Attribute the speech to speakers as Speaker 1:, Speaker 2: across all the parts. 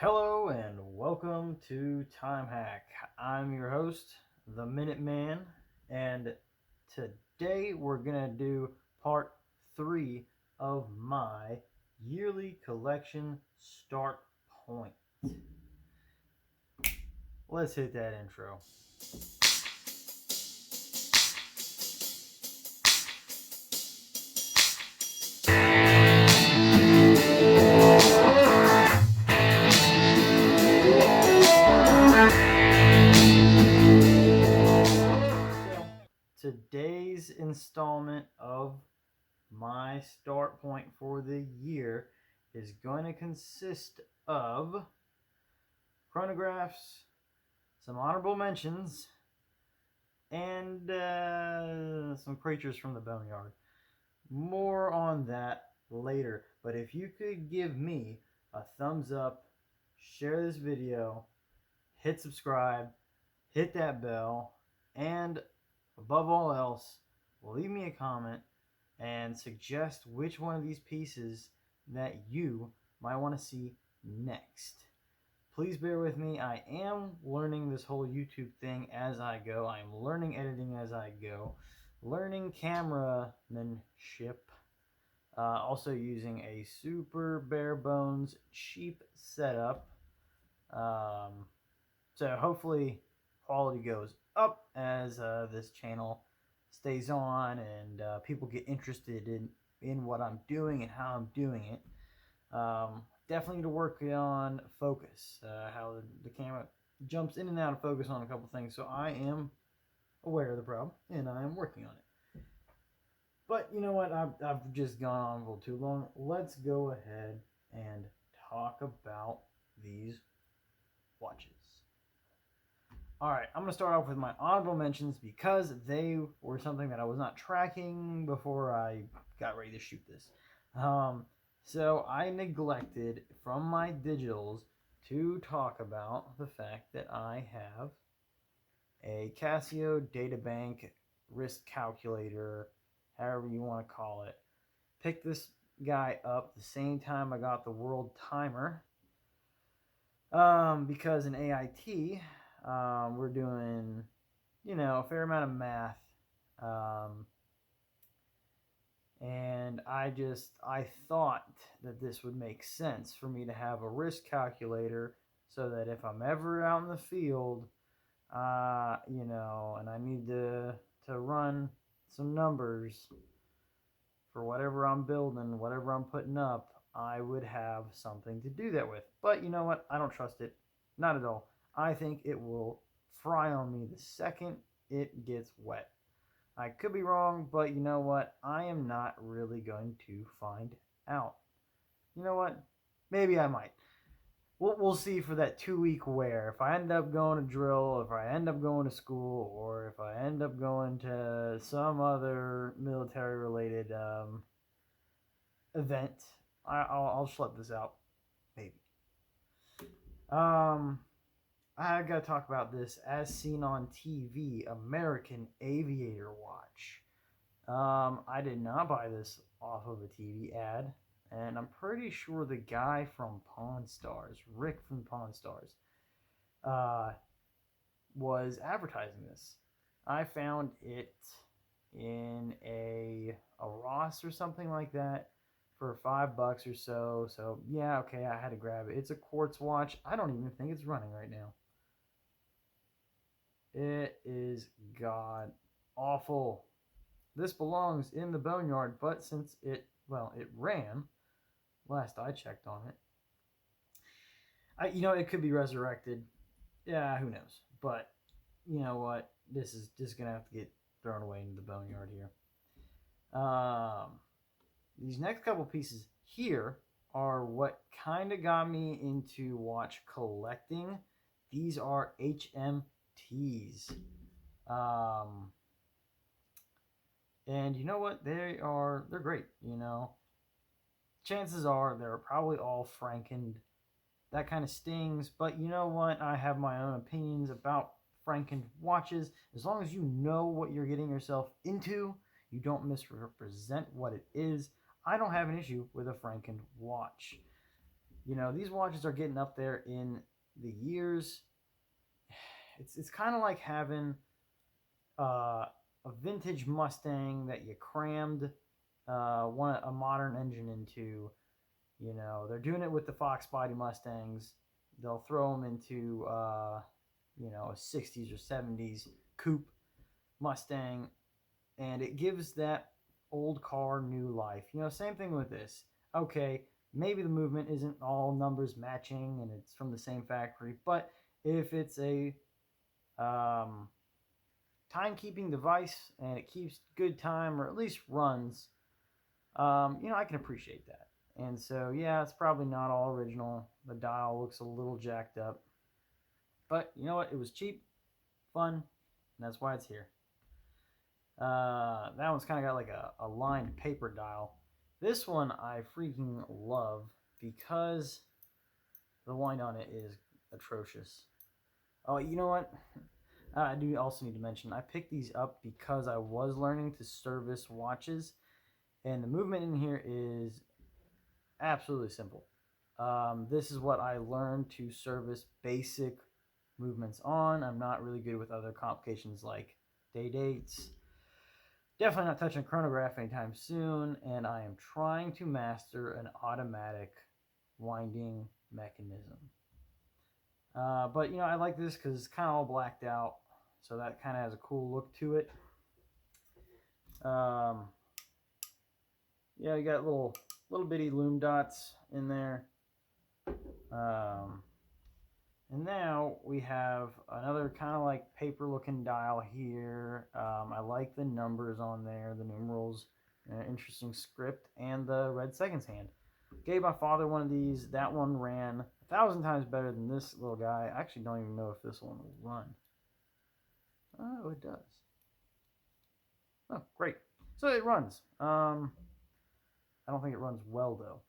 Speaker 1: Hello and welcome to Time Hack. I'm your host, the Minuteman, and today we're gonna do part 3 of my yearly collection start point. Let's hit that intro. Today's installment of my start point for the year is going to consist of chronographs, some honorable mentions, and some creatures from the boneyard. More on that later. But if you could give me a thumbs up, share this video, hit subscribe, hit that bell, and above all else, leave me a comment and suggest which one of these pieces that you might want to see next. Please bear with me. I am learning this whole YouTube thing as I go. I am learning editing as I go, learning cameramanship, also using a super bare bones cheap setup. So hopefully quality goes up as this channel stays on and people get interested in what I'm doing and how I'm doing it. Definitely need to work on focus, how the camera jumps in and out of focus on a couple things. So I am aware of the problem and I am working on it. But you know what? I've just gone on a little too long. Let's go ahead and talk about these watches. Alright, I'm going to start off with my honorable mentions because they were something that I was not tracking before I got ready to shoot this. So I neglected from my digitals to talk about the fact that I have a Casio Databank wrist calculator, however you want to call it. Picked this guy up the same time I got the world timer. Because in AIT, we're doing, a fair amount of math. And I thought that this would make sense for me to have a wrist calculator so that if I'm ever out in the field, and I need to run some numbers for whatever I'm building, whatever I'm putting up, I would have something to do that with. But you know what? I don't trust it. Not at all. I think it will fry on me the second it gets wet. I could be wrong, but you know what? I am not really going to find out. You know what? Maybe I might. We'll see for that 2-week wear. If I end up going to drill, if I end up going to school, or if I end up going to some other military-related event, I'll schlep this out. Maybe. I gotta talk about this as seen on TV, American Aviator watch. I did not buy this off of a TV ad, and I'm pretty sure the guy from Pawn Stars, Rick from Pawn Stars, was advertising this. I found it in a Ross or something like that for $5 or so. So yeah, okay, I had to grab it. It's a Quartz watch. I don't even think it's running right now. It is god awful. This belongs in the boneyard, but since it ran last I checked on it. It could be resurrected. Yeah, who knows? But you know what? This is just gonna have to get thrown away into the boneyard here. These next couple pieces here are what kind of got me into watch collecting. These are HMTs. And you know what? They're great, Chances are they're probably all frankened. That kind of stings, but you know what? I have my own opinions about frankened watches. As long as you know what you're getting yourself into, you don't misrepresent what it is. I don't have an issue with a frankened watch. You know, these watches are getting up there in the years. It's kind of like having a vintage Mustang that you crammed a modern engine into. You know, they're doing it with the Fox body Mustangs. They'll throw them into you know, a 60s or 70s coupe Mustang, and it gives that old car new life. You know, same thing with this. Okay, maybe the movement isn't all numbers matching and it's from the same factory, but if it's a timekeeping device and it keeps good time or at least runs, you know, I can appreciate that. And so, yeah, it's probably not all original. The dial looks a little jacked up. But you know what? It was cheap, fun, and that's why it's here. That one's kind of got like a lined paper dial. This one I freaking love because the wind on it is atrocious. Oh, you know what? I do also need to mention, I picked these up because I was learning to service watches, and the movement in here is absolutely simple. This is what I learned to service basic movements on. I'm not really good with other complications like day dates. Definitely not touching a chronograph anytime soon, and I am trying to master an automatic winding mechanism. But you know, I like this because it's kind of all blacked out, so that kind of has a cool look to it. Yeah, you got little bitty lume dots in there. And now we have another kind of like paper looking dial here. I like the numbers on there, the numerals, interesting script, and the red seconds hand. Gave my father one of these. That one ran 1,000 times better than this little guy. I actually don't even know if this one will run. Oh, it does. Oh, great. So it runs. I don't think it runs well though.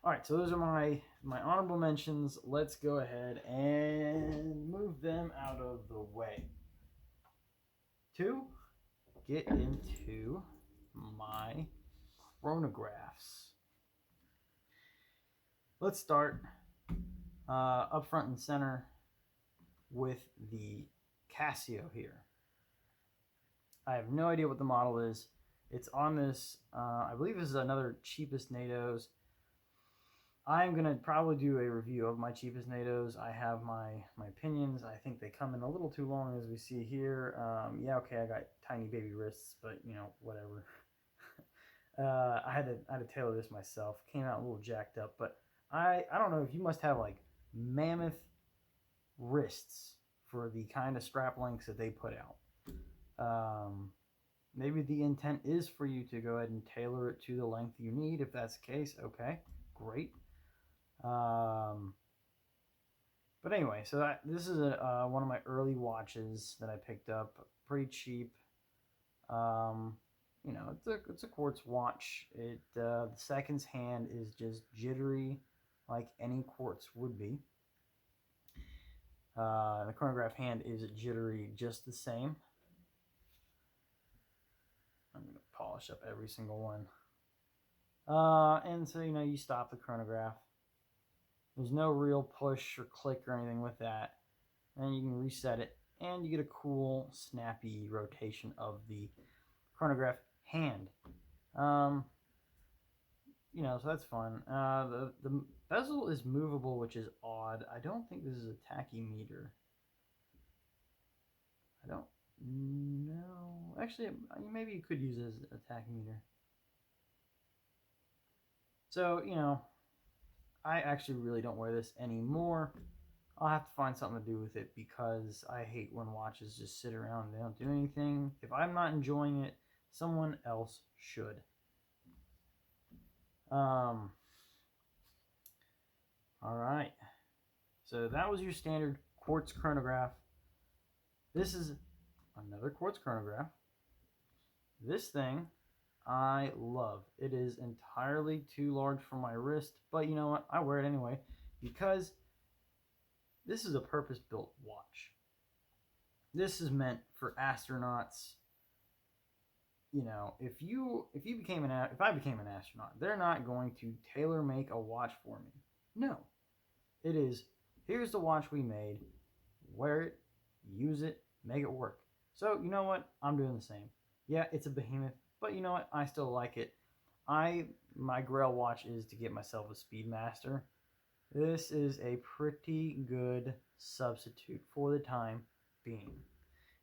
Speaker 1: All right, so those are my honorable mentions. Let's go ahead and move them out of the way to get into my chronographs. Let's start up front and center with the Casio here. I have no idea what the model is. It's on this, I believe this is another cheapest NATO's. I'm going to probably do a review of my cheapest NATO's. I have my opinions. I think they come in a little too long, as we see here. Yeah, okay, I got tiny baby wrists, but, you know, whatever. I had to tailor this myself. Came out a little jacked up, but I don't know if you must have, like, mammoth wrists for the kind of strap lengths that they put out. Maybe the intent is for you to go ahead and tailor it to the length you need. If that's the case, okay, great. But anyway, so this is one of my early watches that I picked up, pretty cheap. You know, it's a quartz watch. The seconds hand is just jittery, like any quartz would be. The chronograph hand is jittery just the same. I'm going to polish up every single one. And so, you know, you stop the chronograph. There's no real push or click or anything with that. And you can reset it, and you get a cool, snappy rotation of the chronograph hand. You know, so that's fun. The bezel is movable, which is odd. I don't think this is a tachymeter. I don't know. Actually, maybe you could use it as a tachymeter. So, you know, I actually really don't wear this anymore. I'll have to find something to do with it because I hate when watches just sit around and they don't do anything. If I'm not enjoying it, someone else should. All right. So that was your standard quartz chronograph. This is another quartz chronograph. This thing I love. It is entirely too large for my wrist, but you know what? I wear it anyway because this is a purpose-built watch. This is meant for astronauts, you know, if I became an astronaut, they're not going to tailor make a watch for me. No, it is, here's the watch we made, wear it, use it, make it work. So you know what? I'm doing the same. Yeah, it's a behemoth, but you know what? I still like it. My Grail watch is to get myself a Speedmaster. This is a pretty good substitute for the time being.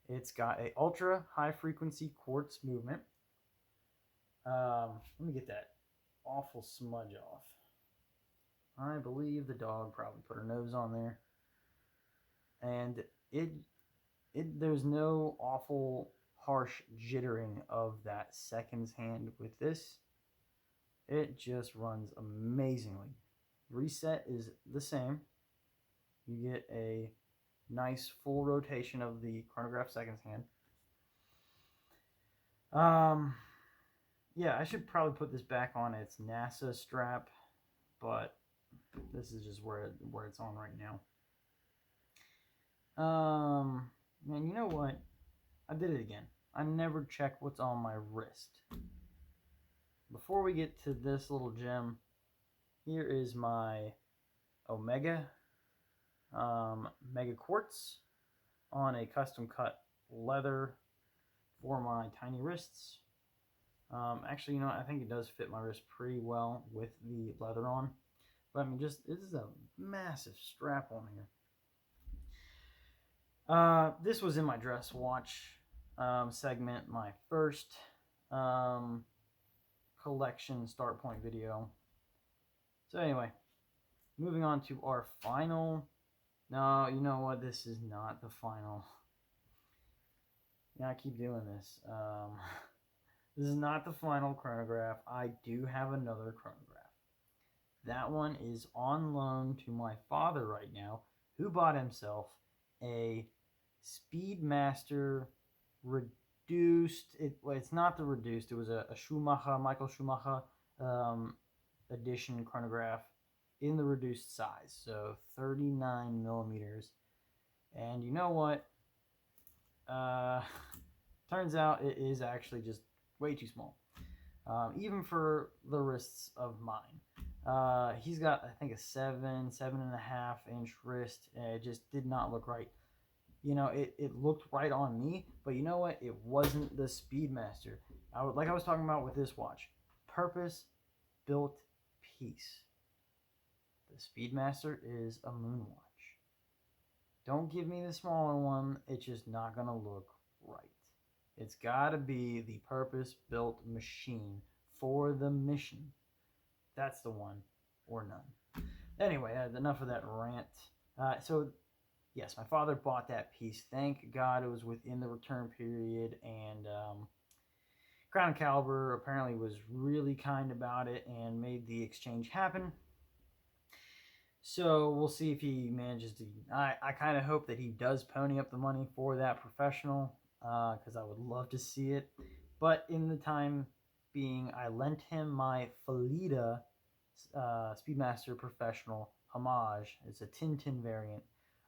Speaker 1: It's got a ultra high frequency quartz movement. Let me get that awful smudge off. I believe the dog probably put her nose on there. And there's no awful harsh jittering of that seconds hand with this. It just runs amazingly. Reset is the same. You get a nice full rotation of the chronograph seconds hand. Yeah, I should probably put this back on its NASA strap, but this is just where it's on right now. Man, you know what? I did it again. I never check what's on my wrist. Before we get to this little gem, here is my Omega Mega Quartz on a custom cut leather for my tiny wrists. Actually, you know, I think it does fit my wrist pretty well with the leather on. But I mean, this is a massive strap on here. This was in my dress watch segment, my first collection start point video. So anyway, moving on to our final. No, you know what? This is not the final. Yeah, I keep doing this. This is not the final chronograph. I do have another chronograph. That one is on loan to my father right now, who bought himself a Speedmaster reduced. It's not the reduced. It was a Michael Schumacher edition chronograph in the reduced size, so 39 millimeters. And you know what? Turns out it is actually just way too small, even for the wrists of mine. He's got, I think, a 7.5 inch wrist, and it just did not look right. You know, it looked right on me, but you know what? It wasn't the Speedmaster. Like I was talking about with this watch, purpose-built piece. The Speedmaster is a moon watch. Don't give me the smaller one. It's just not going to look right. It's got to be the purpose-built machine for the mission. That's the one or none. Anyway, enough of that rant. So, yes, my father bought that piece. Thank God it was within the return period, and Crown and Caliber apparently was really kind about it and made the exchange happen. So we'll see if he manages to. I kind of hope that he does pony up the money for that professional, because I would love to see it. But in the time being, I lent him my Felida Speedmaster Professional Homage. It's a Tintin variant.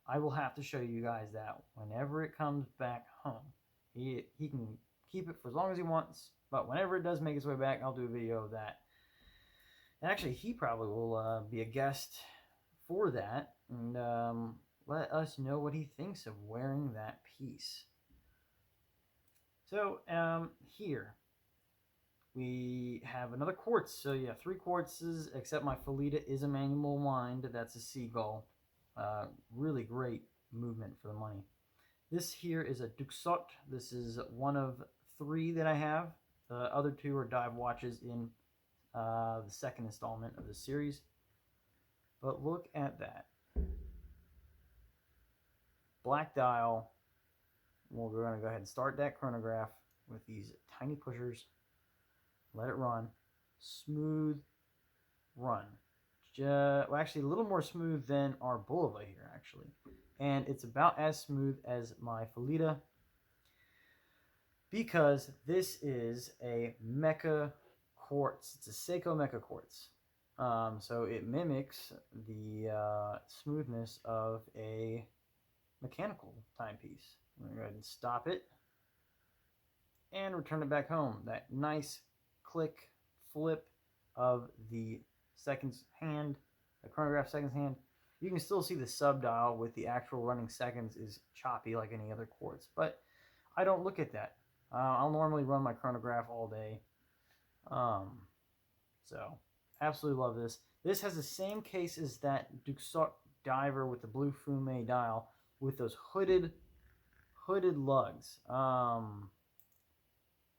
Speaker 1: I will have to show you guys that whenever it comes back home. He can keep it for as long as he wants, but whenever it does make its way back, I'll do a video of that. And actually, he probably will be a guest for that, and let us know what he thinks of wearing that piece. So here we have another quartz. So yeah, 3 quartzes, except my Felida is a manual wind. That's a seagull. Really great movement for the money. This here is a Duxot. This is one of 3 that I have. The other 2 are dive watches in the second installment of the series. But look at that. Black dial. Well, we're going to go ahead and start that chronograph with these tiny pushers. Let it run. Smooth run. Well, actually, a little more smooth than our Bulova here, actually. And it's about as smooth as my Felida, because this is a Mecha Quartz. It's a Seiko Mecha Quartz. So it mimics the smoothness of a mechanical timepiece. I'm going to go ahead and stop it. and return it back home. That nice click flip of the seconds hand, the chronograph seconds hand. You can still see the sub dial with the actual running seconds is choppy like any other quartz, but I don't look at that. I'll normally run my chronograph all day. So absolutely love this. This has the same case as that Duxot diver with the blue fume dial with those hooded lugs.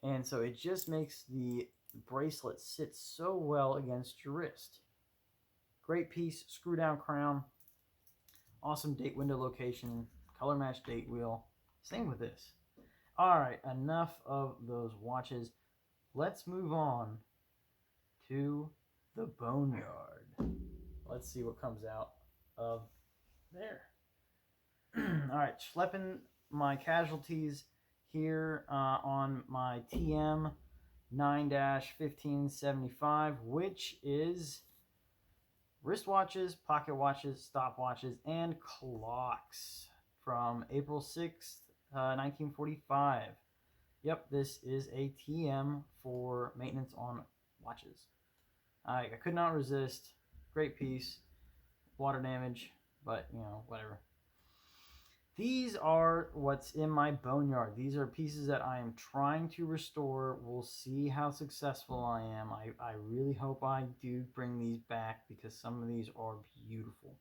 Speaker 1: And so it just makes the bracelet sit so well against your wrist. Great piece, screw down crown, awesome date window location, color match date wheel. Same with this. All right, enough of those watches. Let's move on to the boneyard. Let's see what comes out of there. All right, schlepping my casualties here on my TM 9-1575, which is wristwatches, pocket watches, stopwatches, and clocks from April 6th, 1945. Yep, this is a TM for maintenance on watches. I could not resist. Great piece. Water damage, but, you know, whatever. These are what's in my boneyard. These are pieces that I am trying to restore. We'll see how successful I am. I really hope I do bring these back because some of these are beautiful.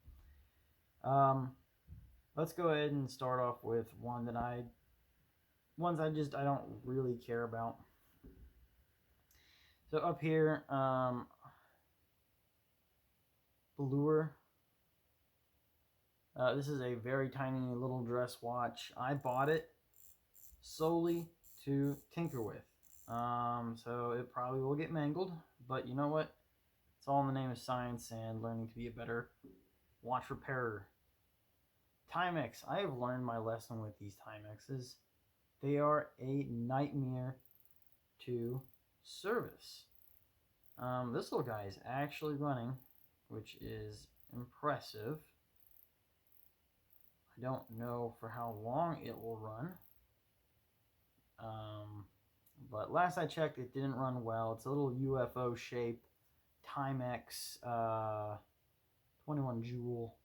Speaker 1: Let's go ahead and start off with ones I don't really care about. So up here, Bulova. This is a very tiny little dress watch. I bought it solely to tinker with. So it probably will get mangled, but you know what? It's all in the name of science and learning to be a better watch repairer. Timex. I have learned my lesson with these Timexes. They are a nightmare to service. This little guy is actually running, which is impressive. I don't know for how long it will run. But last I checked, it didn't run well. It's a little UFO shape Timex 21 Joule.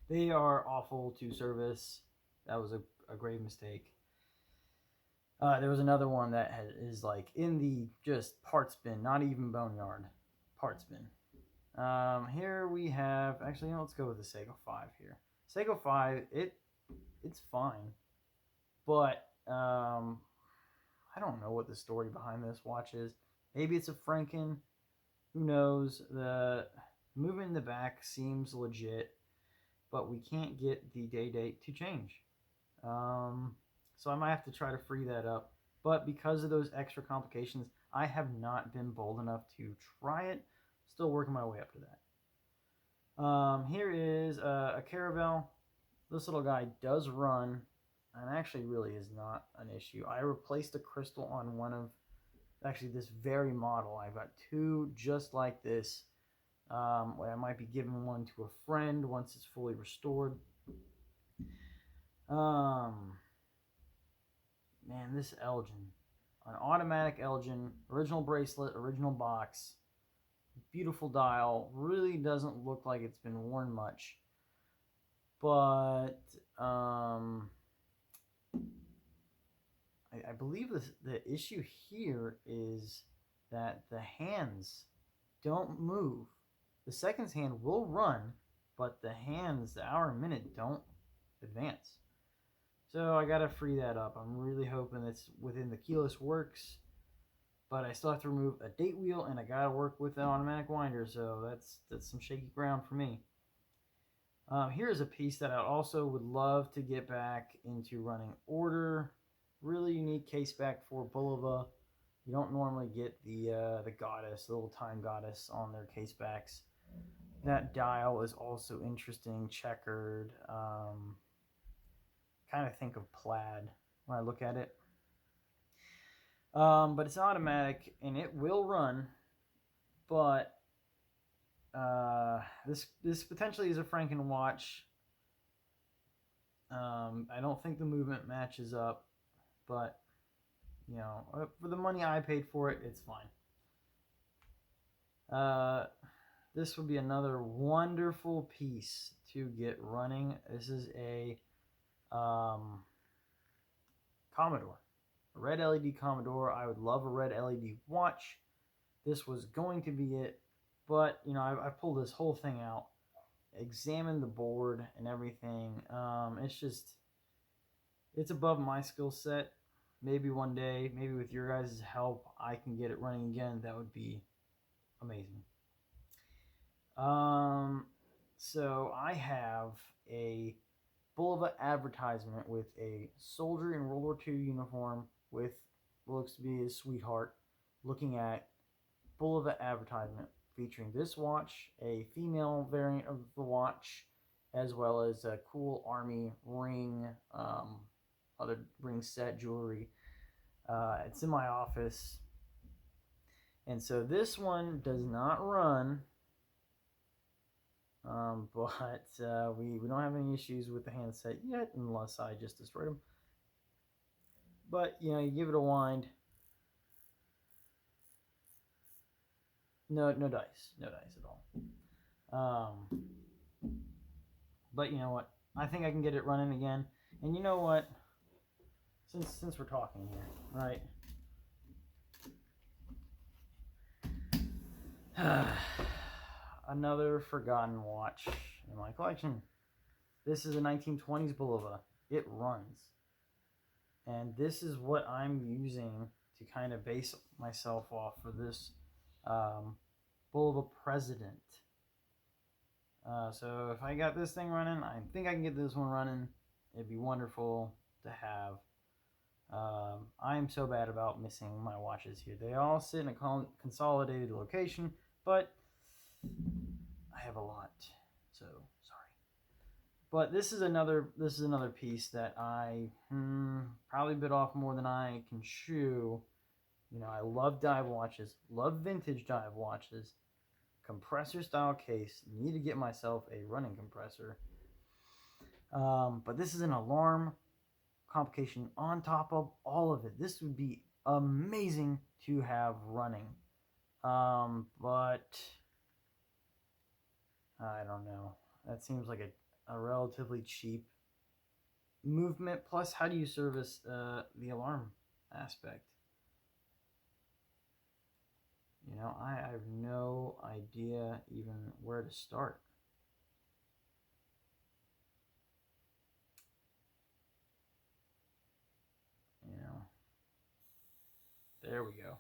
Speaker 1: They are awful to service. That was a grave mistake. There was another one that is like in the just parts bin, not even boneyard, parts bin. Here we have, actually, you know, let's go with the Seiko 5 here. Seiko 5, it's fine, but I don't know what the story behind this watch is. Maybe it's a Franken. Who knows? The movement in the back seems legit, but we can't get the day date to change. So I might have to try to free that up. But because of those extra complications, I have not been bold enough to try it. Still working my way up to that. Here is a Caravel. This little guy does run, and actually really is not an issue. I replaced a crystal on one of, actually this very model. I've got two just like this. I might be giving one to a friend once it's fully restored. Man, this Elgin. An automatic Elgin, original bracelet, original box. Beautiful dial. Really doesn't look like it's been worn much. But I believe the issue here is that the hands don't move. The seconds hand will run, but the hands, the hour and minute, don't advance. So I gotta free that up. I'm really hoping it's within the keyless works, but I still have to remove a date wheel, and I gotta work with an automatic winder, so that's some shaky ground for me. Here's a piece that I also would love to get back into running order. Really unique case back for Bulova. You don't normally get the goddess, the little time goddess on their case backs. That dial is also interesting, checkered. Kind of think of plaid when I look at it. But it's automatic and it will run. But this potentially is a Franken watch. I don't think the movement matches up, but you know, for the money I paid for it, it's fine. This would be another wonderful piece to get running. This is a Commodore, a red LED Commodore. I would love a red LED watch. This was going to be it, but you know, I pulled this whole thing out, examined the board and everything. It's above my skill set. Maybe one day, maybe with your guys' help, I can get it running again. That would be amazing. So I have a Bulova advertisement with a soldier in World War II uniform with what looks to be his sweetheart looking at Bulova advertisement featuring this watch, a female variant of the watch, as well as a cool army ring, other ring set jewelry. It's in my office. And so this one does not run, but we don't have any issues with the handset yet, unless I just destroyed them. But, you know, you give it a wind. No dice at all. But you know what? I think I can get it running again. And you know what? Since we're talking here, right? Another forgotten watch in my collection. This is a 1920s Bulova. It runs. And this is what I'm using to kind of base myself off for this Bulova President. So if I got this thing running, I think I can get this one running. It'd be wonderful to have. I am so bad about missing my watches here. They all sit in a consolidated location, but I have a lot, so sorry. But this is another piece that I probably bit off more than I can chew. You know, I love dive watches, love vintage dive watches, compressor style case. Need to get myself a running compressor. But this is an alarm complication on top of all of it. This would be amazing to have running. But I don't know. That seems like a relatively cheap movement. Plus, how do you service the alarm aspect? You know, I have no idea even where to start. You know, there we go.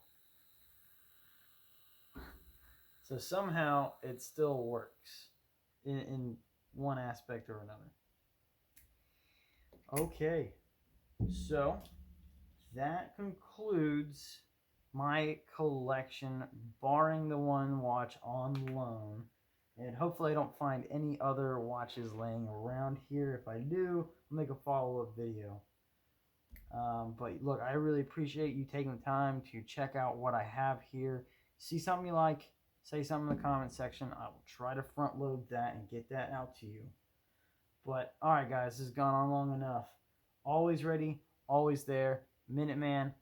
Speaker 1: So somehow it still works in one aspect or another. Okay, so that concludes my collection, barring the one watch on loan. And hopefully I don't find any other watches laying around here. If I do, I'll make a follow-up video. But look, I really appreciate you taking the time to check out what I have here. See something you like, say something in the comment section. I will try to front load that and get that out to you. But alright guys, this has gone on long enough. Always ready, always there. Minuteman